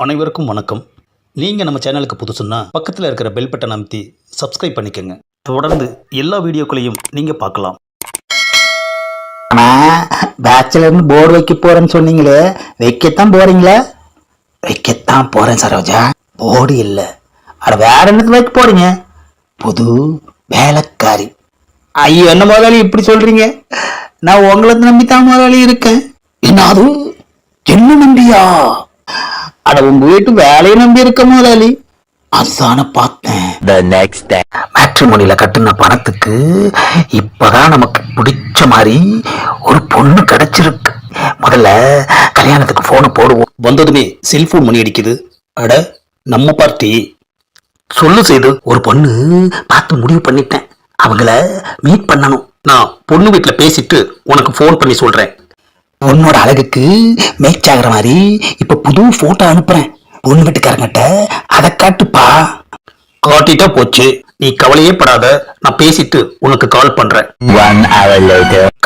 அனைவருக்கும் வணக்கம். நீங்கள் நம்ம சேனலுக்கு புதுசுன்னா பக்கத்தில் இருக்கிற பெல் பட்டன் அமைத்தி சப்ஸ்கிரைப் பண்ணிக்கோங்க. தொடர்ந்து எல்லா வீடியோக்களையும் நீங்கள் பார்க்கலாம். ஆனால் பேச்சுலர்னு போர்டு வைக்க போகிறேன்னு சொன்னீங்களே, வைக்கத்தான் போகிறீங்களா? வைக்கத்தான் போகிறேன் சரோஜா, போர்டு இல்லை. அட வேற என்னது வைக்க போகிறீங்க? புது வேலைக்காரி. ஐயோ, என்ன முதலாளி இப்படி சொல்கிறீங்க? நான் உங்களை நம்பி தான் முதலாளி இருக்கேன். என்னது, என்ன நம்பியா? அட உங்க வீட்டு வேலையை நம்பி இருக்க முதலாளி. அதான பார்த்தேன். மேட்ரிமோனியில கட்டுன பணத்துக்கு இப்பதான் நமக்கு பிடிச்ச மாதிரி ஒரு பொண்ணு கிடைச்சிருக்கு. முதல்ல கல்யாணத்துக்கு போனை போடுவோம். வந்ததுமே செல்போன் மணி அடிக்குது. அட நம்ம பார்ட்டி. சொல்லு செய்து, ஒரு பொண்ணு பார்த்து முடிவு பண்ணிட்டேன். அவங்கள மீட் பண்ணணும். நான் பொண்ணு வீட்டில் பேசிட்டு உனக்கு ஃபோன் பண்ணி சொல்கிறேன். பொண்ணோட அழகுக்கு மேட்ச் ஆகிற மாதிரி இப்ப புது போட்டோ அனுப்புறேன். பொண்ணு வீட்டுக்காரங்கிட்ட அதை காட்டுப்பா. காட்டிட்டா போச்சு, நீ கவலையே படாத. நான் பேசிட்டு உனக்கு கால் பண்றேன்.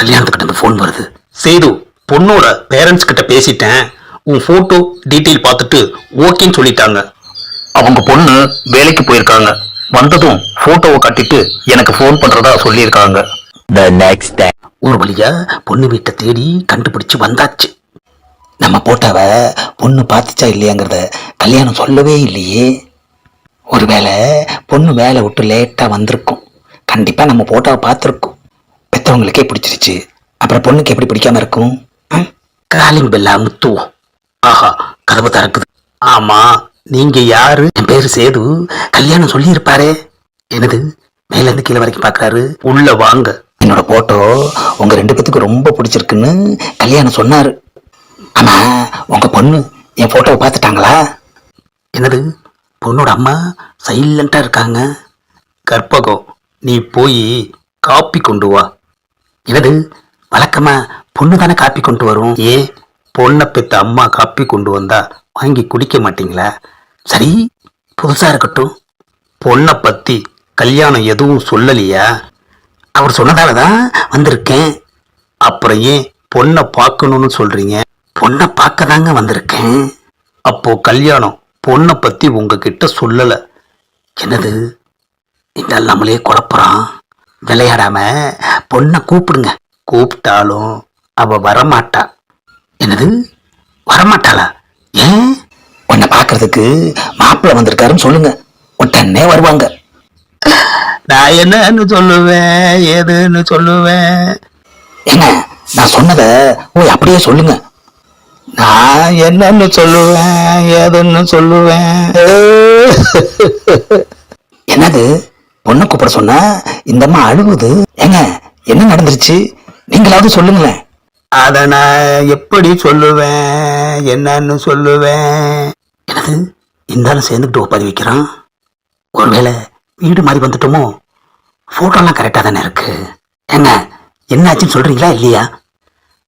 கல்யாணத்துக்கிட்ட ஃபோன் வருது. சேது, பொண்ணோட பேரண்ட்ஸ் கிட்ட பேசிட்டேன். உன் போட்டோ டீட்டெயில் பார்த்துட்டு ஓகேன்னு சொல்லிட்டாங்க. அவங்க பொண்ணு வேலைக்கு போயிருக்காங்க. வந்ததும் போட்டோவை காட்டிட்டு எனக்கு ஃபோன் பண்றதா சொல்லியிருக்காங்க. ஒரு வழியா பொண்ணு வீட்டை தேடி கண்டுபிடிச்சு வந்தாச்சு. நம்ம போட்டோவை பொண்ணு பார்த்துச்சா இல்லையாங்கிறத கல்யாணம் சொல்லவே இல்லையே. ஒருவேளை பொண்ணு வேலை விட்டு லேட்டா வந்திருக்கும். கண்டிப்பா நம்ம போட்டோவை பார்த்துருக்கோம். பெற்றவங்களுக்கே பிடிச்சிருச்சு, அப்புறம் பொண்ணுக்கு எப்படி பிடிக்காம இருக்கும்? Calling Bella முத்துவோம். ஆஹா, கதவு திறக்குது. ஆமா, நீங்க யாரு? என் பேரு சேது. கல்யாணம் சொல்லி இருப்பாரே. எனது மேல இருந்து கீழே வரைக்கும் பாக்குறாரு. உள்ள வாங்க. என்னோட போட்டோ உங்க ரெண்டு பேத்துக்கு ரொம்ப பிடிச்சிருக்குன்னு கல்யாணம் சொன்னாரு. ஆமா, உங்க பொண்ணு என் போட்டோவை பார்த்துட்டாங்களா? என்னது, பொண்ணோட அம்மா சைலண்டா இருக்காங்க. கற்பகம், நீ போய் காப்பி கொண்டு வா. என்னது, வழக்கமா பொண்ணு தானே காப்பி கொண்டு வரும். ஏன் பொண்ணை பெத்த அம்மா காப்பி கொண்டு வந்தா வாங்கி குடிக்க மாட்டீங்களா? சரி, புதுசா இருக்கட்டும். பொண்ணை பத்தி கல்யாணம் எதுவும் சொல்லலையா? அவர் சொன்னதாலதான் வந்திருக்கேன். அப்புறம் ஏன் பொண்ணை பார்க்கணும்னு சொல்றீங்க? பொண்ணை பார்க்க தாங்க வந்திருக்கேன். அப்போ கல்யாணம் பொண்ணை பத்தி உங்ககிட்ட சொல்லல. என்னது, இந்த நம்மளே குழப்பறான். விளையாடாம பொண்ணை கூப்பிடுங்க. கூப்பிட்டாலும் அவ வரமாட்டா. என்னது, வரமாட்டாளா? ஏன்? உன்னை பார்க்கறதுக்கு மாப்பிள்ளை வந்திருக்காருன்னு சொல்லுங்க, உடனே வருவாங்க. நான் என்னன்னு சொல்லுவேன், ஏதுன்னு சொல்லுவேன். என்ன, நான் சொன்னதை அப்படியே சொல்லுங்க. நான் என்னன்னு சொல்லுவேன், ஏதுன்னு சொல்லுவேன். என்னது, பொண்ணை கூப்பிட சொன்னா இந்த அம்மா அழுகுது. ஏங்க, என்ன நடந்துருச்சு? நீங்களாவது சொல்லுங்களேன். அத நான் எப்படி சொல்லுவேன், என்னன்னு சொல்லுவேன். என்னது, இருந்தாலும் சேர்ந்துக்கிட்டு ஒப்பாதி வைக்கிறான். ஒருவேளை வீடு மாதிரி வந்துட்டோமோ? போட்டோலாம் கரெக்டாக தானே இருக்கு. ஏங்க, என்னாச்சுன்னு சொல்றீங்களா இல்லையா?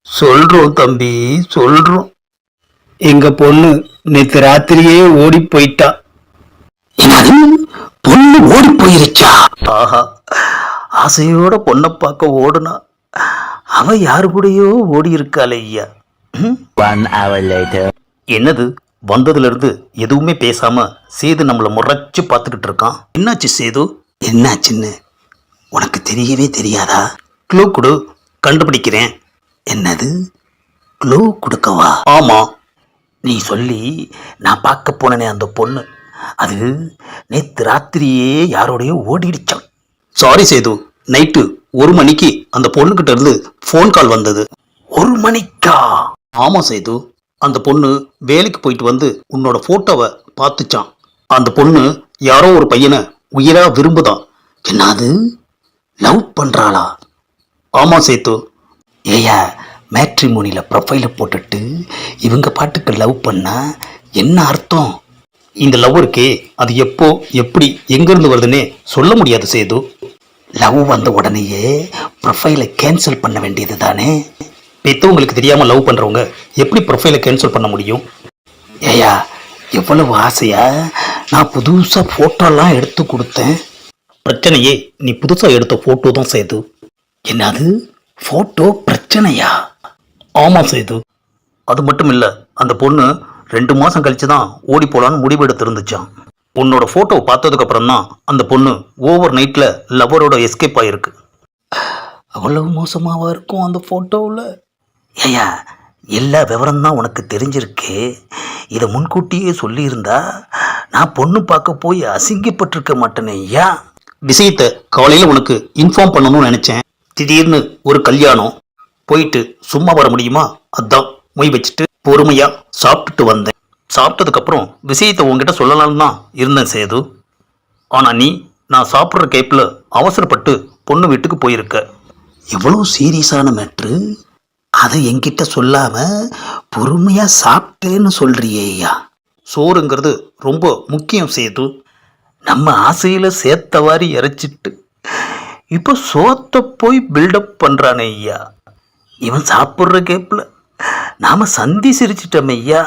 சொல்றோம் தம்பி, சொல்றோம். எங்க பொண்ணு நேற்று ராத்திரியே ஓடி போயிட்டா. என்னது, பொண்ணு ஓடி போயிருச்சா? ஆஹா, ஆசையோட பொண்ணை பார்க்க ஓடுனா அவ யாரு கூடயோ ஓடி இருக்காளே ஐயா. என்னது, வந்ததுல இருந்து எதுவுமே பேசாம சேது நம்மளை முறைச்சு பார்த்துக்கிட்டு இருக்கான். என்னாச்சு சேது? என்னாச்சுன்னு உனக்கு தெரியவே தெரியாதா? க்ளூ கொடு, கண்டுபிடிக்கிறேன். என்னது, க்ளூ கொடுக்கவா? ஆமா. நீ சொல்லி நான் பார்க்க போனேனே அந்த பொண்ணு, அது நேத்து ராத்திரியே யாரோடையோ ஓடிடுச்சான். சாரி சேது, நைட்டு 1 மணிக்கு அந்த பொண்ணுகிட்ட இருந்து ஃபோன் கால் வந்தது. 1 மணிக்கா? ஆமா சேது, அந்த பொண்ணு வேலைக்கு போயிட்டு வந்து உன்னோட போட்டோவை பார்த்துச்சான். அந்த பொண்ணு யாரோ ஒரு பையனை உயிரா விரும்புதான். என்னது, லவ் பண்றாளா? ஆமா சேத்து. ஏயா, மேட்ரிமோனியில ப்ரொஃபைல போட்டுட்டு இவங்க பாட்டுக்கு லவ் பண்ணா என்ன அர்த்தம்? இந்த லவ் இருக்கே, அது எப்போ எப்படி எங்கிருந்து வருதுன்னே சொல்ல முடியாது சேது. லவ் வந்த உடனேயே ப்ரொஃபைலை கேன்சல் பண்ண வேண்டியது தானே? பெற்றவங்களுக்கு தெரியாம லவ் பண்றவங்க எப்படி ப்ரொஃபைலை கேன்சல் பண்ண முடியும்? ஏயா, எவ்வளவு ஆசையா நான் புதுசா போட்டோலாம் எடுத்து கொடுத்தேன். பிரச்சனையே நீ புதுசா எடுத்த போட்டோ தான் சேது. என்னது, போட்டோ பிரச்சனையா? ஆமா சேது. அது மட்டும் இல்ல, அந்த பொண்ணு 2 மாசம் கழிச்சு தான் ஓடி போலான்னு முடிவெடுத்து இருந்துச்சான். உன்னோட போட்டோவை பார்த்ததுக்கு அப்புறம் தான் அந்த பொண்ணு ஓவர் நைட்ல லவரோட எஸ்கேப் ஆயிருக்கு. அவ்வளவு மோசமாவா இருக்கும் அந்த ஃபோட்டோவில்? ஏய்யா, எல்லா விவரம் தான் உனக்கு தெரிஞ்சிருக்கு. இதை முன்கூட்டியே சொல்லியிருந்தா நான் பொண்ணு பார்க்க போய் அசிங்கப்பட்டிருக்க மாட்டேனே ஐயா. விஷயத்தை காலையில் உனக்கு இன்ஃபார்ம் பண்ணணும்னு நினைச்சேன். திடீர்னு ஒரு கல்யாணம், போயிட்டு சும்மா வர முடியுமா? அதான் மொய் வச்சுட்டு பொறுமையா சாப்பிட்டுட்டு வந்தேன். சாப்பிட்டதுக்கப்புறம் விஷயத்தை உங்ககிட்ட சொல்லலாம்னு தான் இருந்தேன் சேது. ஆனால் நீ நான் சாப்பிட்ற கேப்பில் அவசரப்பட்டு பொண்ணு வீட்டுக்கு போயிருக்க. எவ்வளோ சீரியஸான மேட்ரு, அதை என்கிட்ட சொல்லாமல் பொறுமையாக சாப்பிட்டேன்னு சொல்கிறியே ஐயா. சோறுங்கிறது ரொம்ப முக்கியம் சேது. நம்ம ஆசையில் சேர்த்தவாரி இறைச்சிட்டு இப்போ சோத்தை போய் பில்டப் பண்ணுறானே ஐயா. இவன் சாப்பிட்ற கேப்பில் நாம் சந்தி சிரிச்சிட்டோம் ஐயா.